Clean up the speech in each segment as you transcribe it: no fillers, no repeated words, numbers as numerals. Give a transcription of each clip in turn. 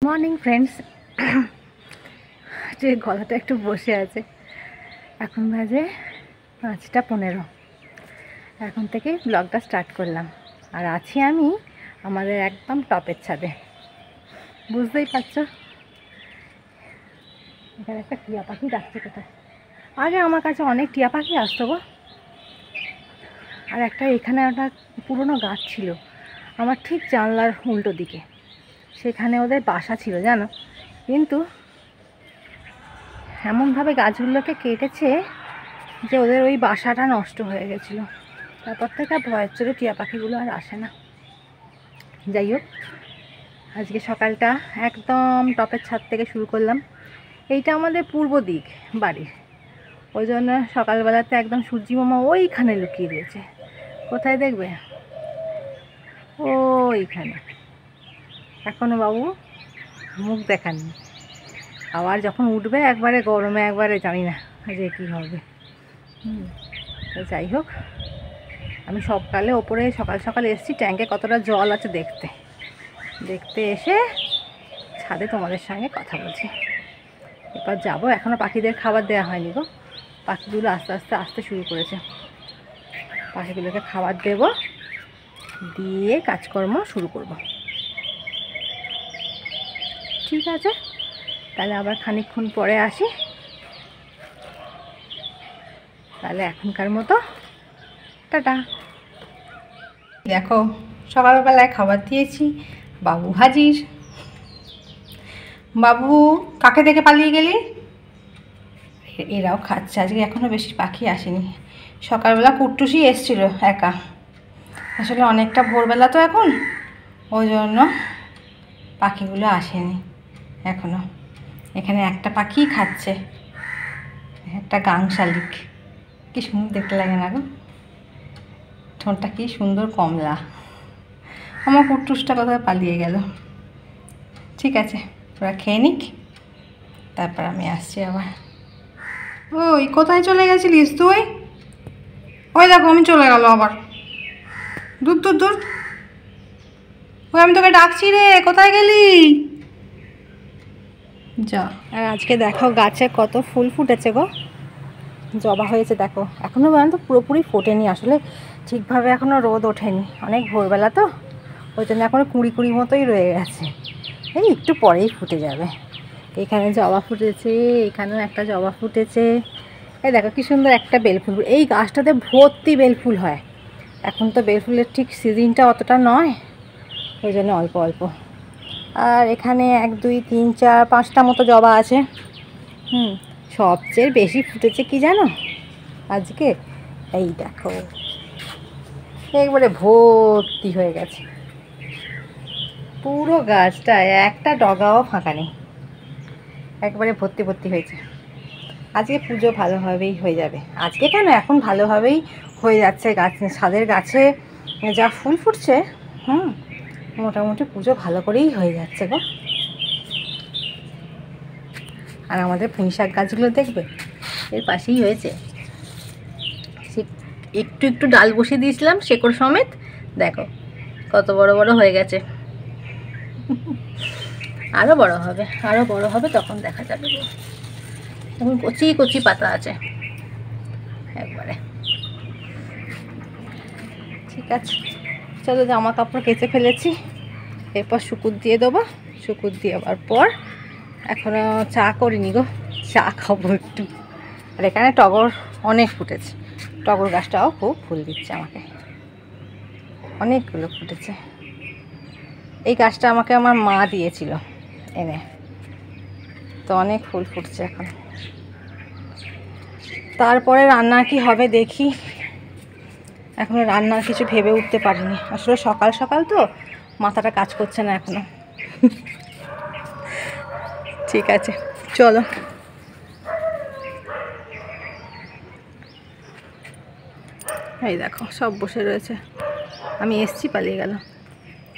Morning friends. যে গলাটা একটু বসে আছে, এখন বাজে 5:15। এখন থেকে ব্লগটা স্টার্ট করলাম, আর আছি আমি আমাদের একদম টপের ছাদে। বুঝতেই পারছো, এখানে একটা টিয়া পাখি ডাকছে কোথায়। আগে আমার কাছে অনেক টিয়া পাখি আসতো গো। আর একটা এখানে একটা পুরনো গাছ ছিল আমার ঠিক জানলার উল্টো দিকে, সেখানে ওদের বাসা ছিল জানো, কিন্তু এমনভাবে গাছগুলোকে কেটেছে যে ওদের ওই বাসাটা নষ্ট হয়ে গেছিলো। তারপর থেকে ভয়ের চোটে টিয়া পাখিগুলো আর আসে না। যাই হোক, আজকে সকালটা একদম টপের ছাদ থেকে শুরু করলাম। এইটা আমাদের পূর্ব দিক বাড়ির, ওই জন্য সকালবেলাতে একদম সূর্যি মামা ওইখানে লুকিয়ে রয়েছে। কোথায় দেখবে? ওইখানে। এখনও বাবু মুখ দেখাননি, আবার যখন উঠবে একবারে গরমে একবারে জানি না যে কী হবে। তো যাই হোক, আমি সকালে ওপরে সকাল সকাল এসেছি, ট্যাঙ্কে কতটা জল আছে দেখতে দেখতে এসে ছাদে তোমাদের সঙ্গে কথা বলছি। এরপর যাবো, এখনও পাখিদের খাবার দেওয়া হয়নি গো। পাখিগুলো আস্তে আস্তে আসতে শুরু করেছে, পাখিগুলোকে খাবার দেব, দিয়ে কাজকর্ম শুরু করব। ঠিক আছে, তাহলে আবার খানিকক্ষণ পরে আসি। তাহলে এখনকার মতো টাটা। দেখো, সকালবেলায় খাবার দিয়েছি, বাবু হাজির। বাবু, কাকে দেখে পালিয়ে গেলি? এরাও খাচ্ছে। আজকে এখনও বেশি পাখি আসেনি। সকালবেলা কুট্টুসি এসছিল একা, আসলে অনেকটা ভোরবেলা তো এখন, ওই জন্য পাখিগুলো আসেনি এখনও। এখানে একটা পাখি খাচ্ছে, একটা গাং শালিক। কি সুন্দর দেখতে লাগে না গো, ঠোঁটটা কি সুন্দর কমলা। আমার কুট্টুসটা কোথায় পালিয়ে গেল। ঠিক আছে, ওরা খেয়ে নিক, তারপর আমি আসছি আবার। ওই কোথায় চলে গেছিলিস তুই? ওই দেখো আমি চলে গেল আবার। দূর দূর দূর, ওই আমি তোকে ডাকছি রে, কোথায় গেলি? যা। আর আজকে দেখো গাছে কত ফুল ফুটেছে গো, জবা হয়েছে দেখো। এখনও পর্যন্ত পুরোপুরি ফোটেনি, আসলে ঠিকভাবে এখনও রোদ ওঠেনি, অনেক ভোরবেলা তো, ওই জন্য এখনও কুঁড়ি কুঁড়ি মতোই রয়ে গেছে। এই একটু পরেই ফুটে যাবে। এখানে জবা ফুটেছে, এখানেও একটা জবা ফুটেছে। এই দেখো কি সুন্দর একটা বেলফুল। এই গাছটাতে ভর্তি বেলফুল হয়। এখন তো বেলফুলের ঠিক সিজনটা অতটা নয়, ওই জন্য অল্প অল্প। আর এখানে 1 2 3 4 5টা মতো জবা আছে। সবচেয়ে বেশি ফুটেছে কি জানো আজকে? এই দেখো, একবারে ভর্তি হয়ে গেছে পুরো গাছটা, একটা ডগাও ফাঁকা নেই, একবারে ভর্তি ভর্তি হয়েছে। আজকে পুজো ভালোভাবেই হয়ে যাবে। আজকে কেন, এখন ভালোভাবেই হয়ে যাচ্ছে। ছাদের গাছে যা ফুল ফুটছে, মোটামুটি পুজো ভালো করেই হয়ে যাচ্ছে গো। আর আমাদের পুঁই শাক গাছগুলো দেখবে এর পাশেই হয়েছে, একটু একটু ডাল বসিয়ে দিয়েছিলাম শেকড় সমেত, দেখো কত বড় বড় হয়ে গেছে। আরও বড় হবে, আরও বড় হবে, তখন দেখা যাবে। এখন কচি কচি পাতা আছে একবারে। ঠিক আছে, চলো জামা কাপড় কেচে ফেলেছি, এরপর শুকুর দিয়ে দেবো। শুকুর দেওয়ার পর এখনও চা করিনি গো, চা খাবো একটু। আর এখানে টগর অনেক ফুটেছে, টগর গাছটাও খুব ফুল দিচ্ছে আমাকে, অনেকগুলো ফুটেছে। এই গাছটা আমাকে আমার মা দিয়েছিল এনে, তো অনেক ফুল ফুটছে এখন। তারপরে রান্না কি হবে দেখি, এখনো রান্নার কিছু ভেবে উঠতে পারিনি। আসলে সকাল সকাল তো মাথাটা কাজ করছে না এখনো। ঠিক আছে, চলো। এই দেখো সব বসে রয়েছে, আমি এসছি পালিয়ে গেল।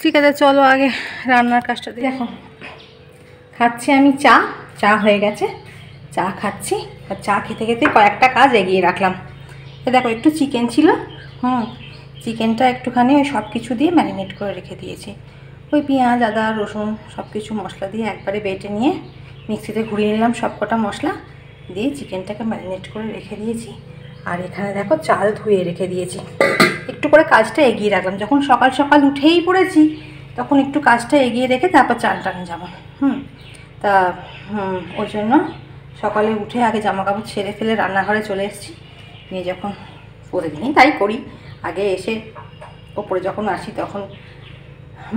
ঠিক আছে, চলো আগে রান্নার কাজটা দেখো। খাচ্ছি আমি চা, চা হয়ে গেছে, চা খাচ্ছি। আর চা খেতে খেতে কয়েকটা কাজ এগিয়ে রাখলাম। দেখো একটু চিকেন ছিল, চিকেনটা একটুখানি ওই সব কিছু দিয়ে ম্যারিনেট করে রেখে দিয়েছি। ওই পেঁয়াজ আদা রসুন সব কিছু মশলা দিয়ে একবারে বেটে নিয়ে মিক্সিতে ঘুরিয়ে নিলাম সব কটা মশলা দিয়ে চিকেনটাকে ম্যারিনেট করে রেখে দিয়েছি। আর এখানে দেখো চাল ধুয়ে রেখে দিয়েছি। একটু করে কাজটা এগিয়ে রাখলাম, যখন সকাল সকাল উঠেই পড়েছি তখন একটু কাজটা এগিয়ে রেখে তারপর চান টানে যাবো। তা ওই জন্য সকালে উঠে আগে জামা কাপড় ছেড়ে ফেলে রান্নাঘরে চলে এসেছি। নিয়ে যখন প্রতিদিনই তাই করি, আগে এসে ওপরে যখন আসি তখন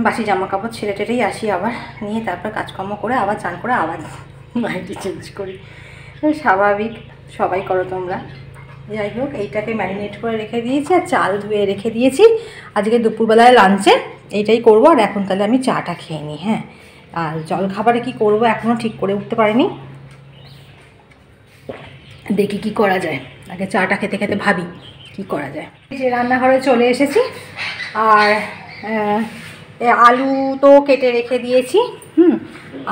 বাসি জামা কাপড় ছেড়ে টেরেই আসি, আবার নিয়ে তারপর কাজকর্ম করে আবার চান করে আবার নাইটি চেঞ্জ করি। স্বাভাবিক, সবাই করো তোমরা। যাই হোক, এইটাকে ম্যারিনেট করে রেখে দিয়েছি আর চাল ধুয়ে রেখে দিয়েছি। আজকে দুপুরবেলায় লাঞ্চে এইটাই করবো। আর এখন তাহলে আমি চাটা খেয়ে নিই। হ্যাঁ, আর জলখাবারে কি করব এখনও ঠিক করে উঠতে পারিনি, দেখি কি করা যায়। আগে চাটা খেতে খেতে ভাবি কি করা যায়। যে রান্নাঘরে চলে এসেছি আর আলু তো কেটে রেখে দিয়েছি।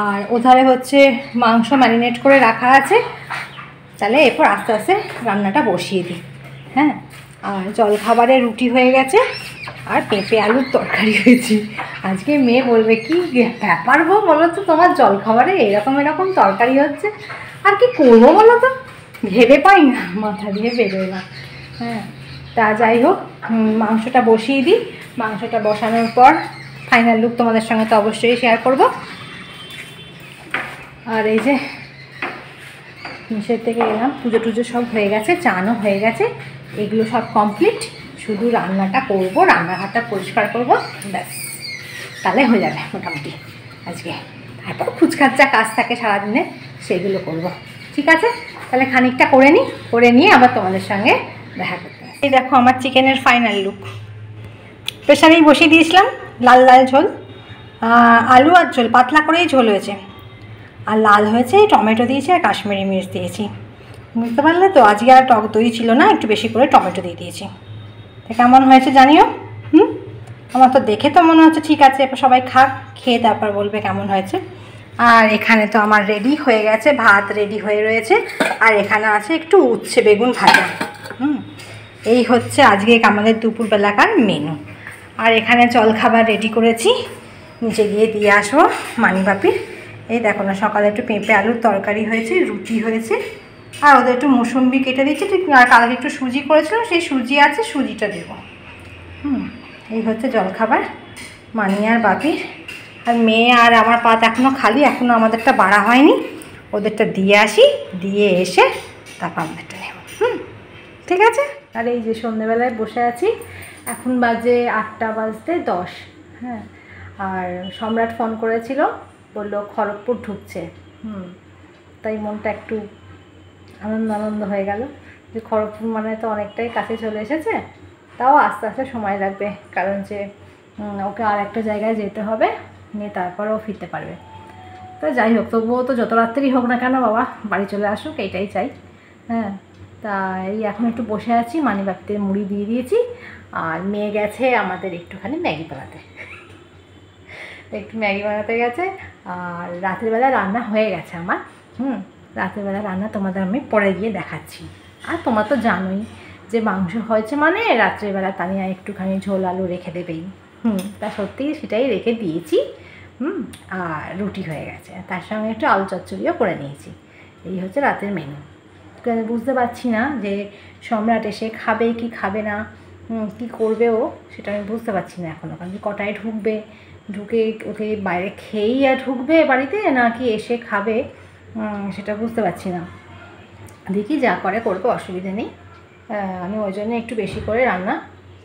আর ওধারে হচ্ছে মাংস ম্যারিনেট করে রাখা আছে। তাহলে এরপর আস্তে আস্তে রান্নাটা বসিয়ে দিই। হ্যাঁ, আর জলখাবারে রুটি হয়ে গেছে আর পেঁপে আলুর তরকারি হয়েছে। আজকে মেয়ে বলবে কি ব্যাপার গো, বলো তো তোমার জলখাবারে এরকম এরকম তরকারি হচ্ছে, আর কি করবো বলো তো, ভেবে পাই না, মাথা দিয়ে বেরোয় না। হ্যাঁ, তা যাই হোক, মাংসটা বসিয়ে দিই। মাংসটা বসানোর পর ফাইনাল লুক তোমাদের সঙ্গে তো অবশ্যই শেয়ার করব। আর এই যে নিচের থেকে এলাম, পুজো টুজো সব হয়ে গেছে, চানও হয়ে গেছে, এগুলো সব কমপ্লিট। শুধু রান্নাটা করব, রান্নাঘরটা পরিষ্কার করব, ব্যাস, তাহলে হয়ে যাবে মোটামুটি আজকে। তারপর খুচখাচ্চা কাজ থাকে সারাদিনে, সেগুলো করব। ঠিক আছে, তাহলে খানিকটা করে নিই, করে নিয়ে আবার তোমাদের সঙ্গে দেখা করতে হবে। এই দেখো আমার চিকেনের ফাইনাল লুক। প্রেশারেই বসিয়ে দিয়েছিলাম, লাল লাল ঝোল, আলু আর ঝোল পাতলা করেই ঝোল হয়েছে। আর লাল হয়েছে, টমেটো দিয়েছি আর কাশ্মীরি মির্চ দিয়েছি, বুঝতে পারলে তো। আজকে আর টক দই ছিল না, একটু বেশি করে টমেটো দিয়ে দিয়েছি। তা কেমন হয়েছে জানিও। আমার তো দেখে তো মনে হচ্ছে ঠিক আছে, এবার সবাই খাক, খেয়ে তারপর বলবে কেমন হয়েছে। আর এখানে তো আমার রেডি হয়ে গেছে, ভাত রেডি হয়ে রয়েছে। আর এখানে আছে একটু উচ্ছে বেগুন ভাজা। এই হচ্ছে আজকে আমাদের দুপুরবেলাকার মেনু। আর এখানে জলখাবার রেডি করেছি, নিচে গিয়ে দিয়ে আসবো মানিবাপির। এই দেখো না, সকালে একটু পেঁপে আলুর তরকারি হয়েছে, রুটি হয়েছে, আর ওদের একটু মুসুম্বি কেটে দিচ্ছি। ঠিক, আর কালকে একটু সুজি করেছিল, সেই সুজি আছে, সুজিটা দেবো। এই হচ্ছে জলখাবার মানি আর বাপির। আর মেয়ে আর আমার পাত এখনও খালি, এখনও আমাদেরটা বাড়া হয়নি। ওদেরটা দিয়ে আসি, দিয়ে এসে তারপর আমাদেরটা নেব। ঠিক আছে। আর এই যে সন্ধ্যেবেলায় বসে আছি, এখন বাজে 8:10। হ্যাঁ, আর সম্রাট ফোন করেছিল, বললো খড়গপুর ঢুকছে। তাই মনটা একটু আনন্দ হয়ে গেল যে খড়গপুর মানে তো অনেকটাই কাছে চলে এসেছে। তাও আস্তে আস্তে সময় লাগবে, কারণ যে ওকে আর একটা জায়গায় যেতে হবে, নিয়ে তারপরেও ফিরতে পারবে। তো যাই হোক, তবুও তো যত রাত্রি হোক না কেন বাবা বাড়ি চলে আসুক, এইটাই চাই। হ্যাঁ, তা এই এখন একটু বসে আছি, মানিবাপিতে মুড়ি দিয়ে দিয়েছি। আর মেয়ে গেছে আমাদের একটুখানি ম্যাগি বানাতে, একটু ম্যাগি বানাতে গেছে। আর রাত্রিবেলা রান্না হয়ে গেছে আমার। রাত্রিবেলা রান্না তোমাদের আমি পরে গিয়ে দেখাচ্ছি। আর তোমরা তো জানোই যে মাংস হয়েছে মানে রাত্রিবেলা তানিয়া একটুখানি ঝোল আলু রেখে দেবেই। তা সত্যিই সেটাই রেখে দিয়েছি। আর রুটি হয়ে গেছে, তার সঙ্গে একটু আলু চচ্চড়িও করে নিয়েছি। এই হচ্ছে রাতের মেনু। বুঝতে পারছি না যে সম্রাট এসে খাবে কি খাবে না, কি করবে ও, সেটা আমি বুঝতে পারছি না এখনও। কারণ কটায় ঢুকবে, ঢুকে ওকে বাইরে খেয়েই আর ঢুকবে বাড়িতে, নাকি এসে খাবে, সেটা বুঝতে পারছি না। দেখি যা করে করবে, অসুবিধা নেই। আমি ওই জন্য একটু বেশি করে রান্না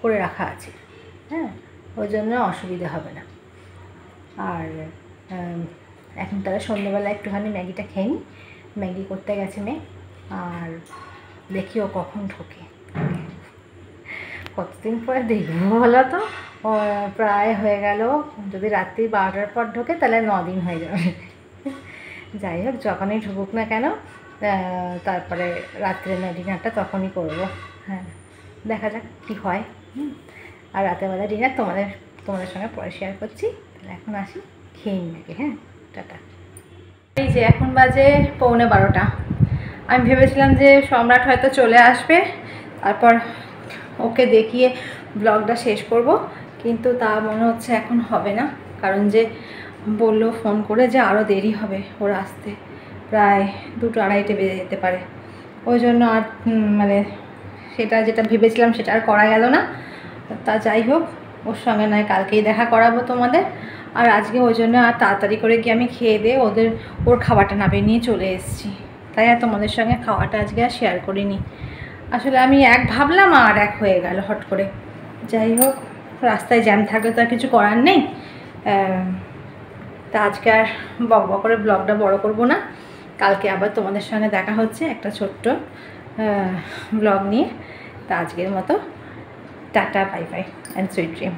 করে রাখা আছে। হ্যাঁ, ওই জন্য অসুবিধা হবে না। আর এখন তাহলে সন্ধ্যেবেলা একটুখানি ম্যাগিটা খেয়ে নিই। ম্যাগি করতে গেছে মেয়ে, আর দেখি ও কখন ঢোকে। কতদিন পরে দেখবো বলো তো, প্রায় হয়ে গেল। যদি রাত্রি 12টার পর ঢোকে তাহলে 9 দিন হয়ে যাবে। যাই হোক, যখনই ঢুকুক না কেন, তারপরে রাত্রে ডিনারটা তখনই করবো। হ্যাঁ, দেখা যাক কী হয়। আর রাতেরবেলা ডিনার তোমাদের সঙ্গে পরে শেয়ার করছি। তাহলে এখন আসি, খেয়ে নিই। হ্যাঁ, টাটা। এই যে এখন বাজে 11:45। আমি ভেবেছিলাম যে সম্রাট হয়তো চলে আসবে, তারপর ওকে দেখিয়ে ব্লগটা শেষ করব, কিন্তু তা মনে হচ্ছে এখন হবে না। কারণ যে বললো ফোন করে যে আরও দেরি হবে ওর আসতে, প্রায় 2-2:30 বেজে যেতে পারে। ওই জন্য আর মানে সেটা যেটা ভেবেছিলাম সেটা আর করা গেল না। তা যাই হোক, ওর সঙ্গে নয় কালকেই দেখা করাবো তোমাদের। আর আজকে ওই জন্য আর তাড়াতাড়ি করে গিয়ে আমি খেয়ে দিয়ে ওর খাবারটা নামিয়ে নিয়ে চলে এসেছি। তাই আর তোমাদের সঙ্গে খাওয়াটা আজকে আর শেয়ার করিনি। আসলে আমি এক ভাবলাম আর এক হয়ে গেল হট করে। যাই হোক, রাস্তায় জ্যাম থাকলে তো আর কিছু করার নেই। তা আজকে আর বক করে ব্লগটা বড় করব না। কালকে আবার তোমাদের সঙ্গে দেখা হচ্ছে একটা ছোট্ট ব্লগ নিয়ে। তা আজকের মতো tata, bye bye and sweet dream.